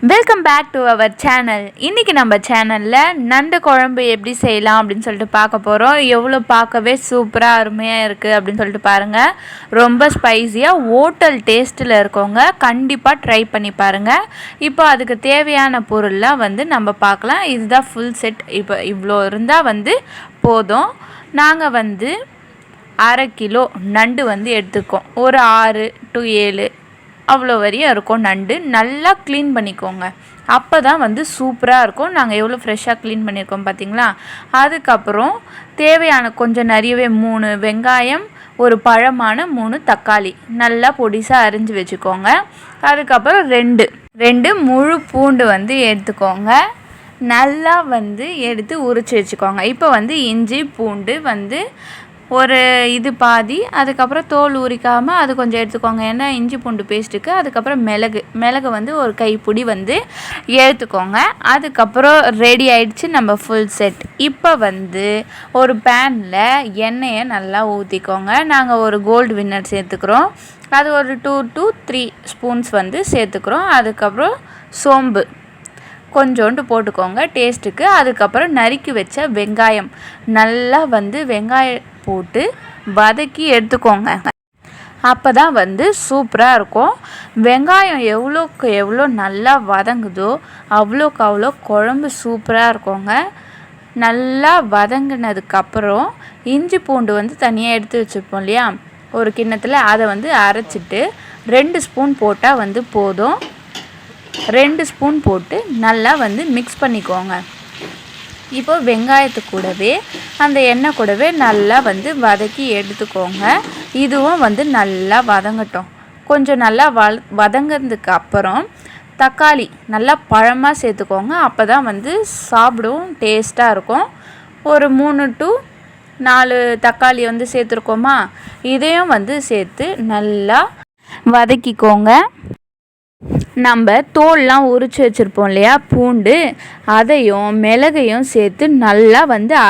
Welcome back to our channel. இன்றைக்கி நம்ம சேனலில் நண்டு குழம்பு எப்படி செய்யலாம் அப்படின்னு சொல்லிட்டு பார்க்க போகிறோம். எவ்வளோ பார்க்கவே சூப்பராக அருமையாக இருக்குது அப்படின்னு சொல்லிட்டு பாருங்கள். ரொம்ப ஸ்பைஸியாக ஹோட்டல் டேஸ்ட்டில் இருக்கவங்க கண்டிப்பாக ட்ரை பண்ணி பாருங்கள். இப்போ அதுக்கு தேவையான பொருள்லாம் நம்ம பார்க்கலாம். இதுதான் ஃபுல் செட். இப்போ இவ்வளோ இருந்தால் போதும். நாங்கள் 1/2 கிலோ நண்டு எடுத்துக்கோம். ஒரு 6 to 7 அவ்வளோ வரையும் இருக்கும் நண்டு. நல்லா க்ளீன் பண்ணிக்கோங்க, அப்போ தான் சூப்பராக இருக்கும். நாங்கள் எவ்வளோ ஃப்ரெஷ்ஷாக க்ளீன் பண்ணியிருக்கோம் பார்த்தீங்களா. அதுக்கப்புறம் தேவையான கொஞ்சம் நிறையவே 3 வெங்காயம், ஒரு பழமான 3 தக்காளி நல்லா பொடிசாக அரிஞ்சு வச்சுக்கோங்க. அதுக்கப்புறம் 2 முழு பூண்டு எடுத்துக்கோங்க. நல்லா எடுத்து உரித்து வச்சுக்கோங்க. இப்போ இஞ்சி பூண்டு ஒரு இது பாதி, அதுக்கப்புறம் தோல் உரிக்காமல் அது கொஞ்சம் எடுத்துக்கோங்க, ஏன்னா இஞ்சி பூண்டு பேஸ்ட்டுக்கு. அதுக்கப்புறம் மிளகு ஒரு கைப்பிடி எடுத்துக்கோங்க. அதுக்கப்புறம் ரெடி ஆயிடுச்சு நம்ம ஃபுல் செட். இப்போ ஒரு பேனில் எண்ணெயை நல்லா ஊற்றிக்கோங்க. நாங்கள் ஒரு கோல்டு வின்னர் சேர்த்துக்கிறோம். அது ஒரு 2 to 3 ஸ்பூன்ஸ் சேர்த்துக்கிறோம். அதுக்கப்புறம் சோம்பு கொஞ்சோண்டு போட்டுக்கோங்க டேஸ்ட்டுக்கு. அதுக்கப்புறம் நறுக்கி வச்ச வெங்காயம் நல்லா வெங்காயம் போட்டு வதக்கி எடுத்துக்கோங்க. அப்போ தான் சூப்பராக இருக்கும். வெங்காயம் எவ்வளோக்கு எவ்வளோ நல்லா வதங்குதோ அவ்வளோக்கு அவ்வளோ குழம்பு சூப்பராக இருக்குங்க. நல்லா வதங்கினதுக்கப்புறம் இஞ்சி பூண்டு தனியாக எடுத்து வச்சுருப்போம் இல்லையா, ஒரு கிண்ணத்தில் அதை அரைச்சிட்டு 2 ஸ்பூன் போட்டால் போதும். 2 ஸ்பூன் போட்டு நல்லா மிக்ஸ் பண்ணிக்கோங்க. இப்போ வெங்காயத்து கூடவே அந்த எண்ணெய் கூடவே நல்லா வதக்கி எடுத்துக்கோங்க. இதுவும் நல்லா வதங்கட்டும். கொஞ்சம் நல்லா வதங்கிறதுக்கு அப்புறம் தக்காளி நல்லா பழமாக சேர்த்துக்கோங்க. அப்போ தான் சாப்பிடவும் டேஸ்ட்டாக இருக்கும். ஒரு 3 to 4 தக்காளி சேர்த்துருக்கோமா, இதையும் சேர்த்து நல்லா வதக்கிக்கோங்க. நம்ம தோல்லாம் உரித்து வச்சுருப்போம் இல்லையா பூண்டு, அதையும் மிளகையும் சேர்த்து நல்லா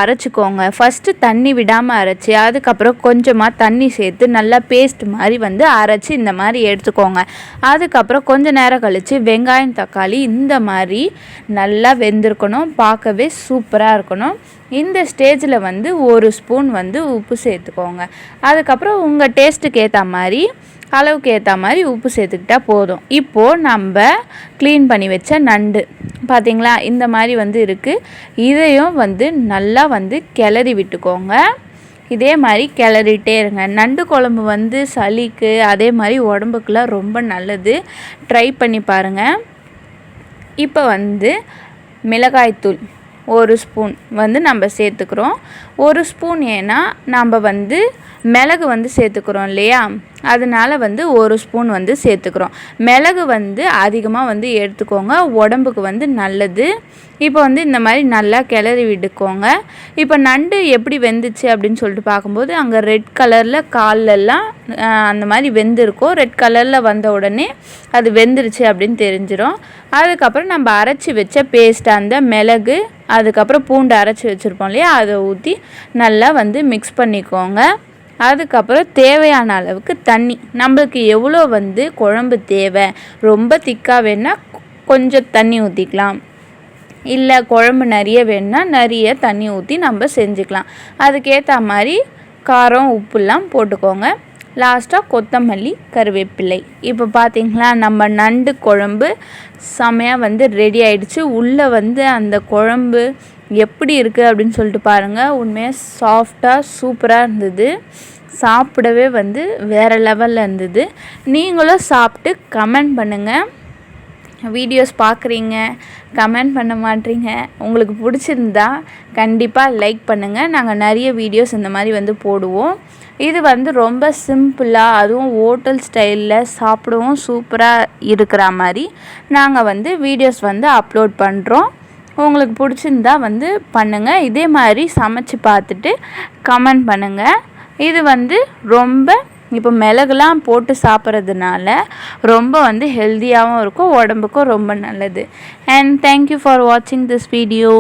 அரைச்சிக்கோங்க. ஃபஸ்ட்டு தண்ணி விடாமல் அரைச்சி, அதுக்கப்புறம் கொஞ்சமாக தண்ணி சேர்த்து நல்லா பேஸ்ட் மாதிரி அரைச்சி இந்த மாதிரி எடுத்துக்கோங்க. அதுக்கப்புறம் கொஞ்சம் நேரம் கழித்து வெங்காயம் தக்காளி இந்த மாதிரி நல்லா வெந்திருக்கணும். பார்க்கவே சூப்பராக இருக்கணும். இந்த ஸ்டேஜில் 1 ஸ்பூன் உப்பு சேர்த்துக்கோங்க. அதுக்கப்புறம் உங்கள் டேஸ்ட்டுக்கு ஏற்ற மாதிரி அளவுக்கு ஏற்ற மாதிரி உப்பு சேர்த்துக்கிட்டால் போதும். இப்போது நம்ம க்ளீன் பண்ணி வச்ச நண்டு பார்த்திங்களா, இந்த மாதிரி இருக்குது. இதையும் நல்லா கிளறி விட்டுக்கோங்க. இதே மாதிரி கிளறிட்டே இருங்க. நண்டு குழம்பு சளிக்கு அதே மாதிரி உடம்புக்குலாம் ரொம்ப நல்லது. ட்ரை பண்ணி பாருங்கள். இப்போ மிளகாய்த்தூள் 1 ஸ்பூன் நம்ம சேர்த்துக்கிறோம். 1 ஸ்பூன் ஏன்னா நம்ம மிளகு சேர்த்துக்கிறோம் இல்லையா, அதனால் 1 ஸ்பூன் சேர்த்துக்கிறோம். மிளகு அதிகமாக எடுத்துக்கோங்க, உடம்புக்கு நல்லது. இப்போ இந்த மாதிரி நல்லா கிளறி விட்டுக்கோங்க. இப்போ நண்டு எப்படி வெந்துச்சு அப்படின்னு சொல்லிட்டு பார்க்கும்போது அங்கே ரெட் கலரில் கால்லெல்லாம் அந்த மாதிரி வெந்திருக்கும். ரெட் கலரில் வந்த உடனே அது வெந்துருச்சு அப்படின்னு தெரிஞ்சிடும். அதுக்கப்புறம் நம்ம அரைச்சி வச்ச பேஸ்ட் அந்த மிளகு அதுக்கப்புறம் பூண்டு அரைச்சி வச்சுருப்போம் இல்லையா, அதை ஊற்றி நல்லா மிக்ஸ் பண்ணிக்கோங்க. அதுக்கப்புறம் தேவையான அளவுக்கு தண்ணி, நம்மளுக்கு எவ்வளோ குழம்பு தேவை, ரொம்ப திக்காக வேணால் கொஞ்சம் தண்ணி ஊற்றிக்கலாம், இல்லை குழம்பு நிறைய வேணுன்னா நிறைய தண்ணி ஊற்றி நம்ம செஞ்சுக்கலாம். அதுக்கேற்ற மாதிரி காரம் உப்புலாம் போட்டுக்கோங்க. லாஸ்ட்டாக கொத்தமல்லி கருவேப்பிலை. இப்போ பார்த்திங்களா நம்ம நண்டு குழம்பு செமையாக ரெடி ஆகிடுச்சு. உள்ளே அந்த குழம்பு எப்படி இருக்குது அப்படின்னு சொல்லிட்டு பாருங்கள். உண்மையாக சாஃப்டாக சூப்பராக இருந்தது. சாப்பிடவே வேறு லெவலில் இருந்தது. நீங்களும் சாப்பிட்டு கமெண்ட் பண்ணுங்கள். வீடியோஸ் பார்க்குறீங்க, கமெண்ட் பண்ண மாட்டீங்க. உங்களுக்கு பிடிச்சிருந்தா கண்டிப்பாக லைக் பண்ணுங்கள். நாங்கள் நிறைய வீடியோஸ் இந்த மாதிரி போடுவோம். இது ரொம்ப சிம்பிளாக, அதுவும் ஹோட்டல் ஸ்டைலில் சாப்பிடவும் சூப்பராக இருக்கிற மாதிரி நாங்கள் வீடியோஸ் அப்லோட் பண்ணுறோம். உங்களுக்கு பிடிச்சிருந்தா பண்ணுங்கள். இதே மாதிரி சமைச்சு பார்த்துட்டு கமெண்ட் பண்ணுங்கள். இது ரொம்ப இப்போ மிளகுலாம் போட்டு சாப்பிட்றதுனால ரொம்ப ஹெல்த்தியாகவும் இருக்கும், உடம்புக்கும் ரொம்ப நல்லது. அண்ட் தேங்க்யூ ஃபார் வாட்சிங் திஸ் வீடியோ.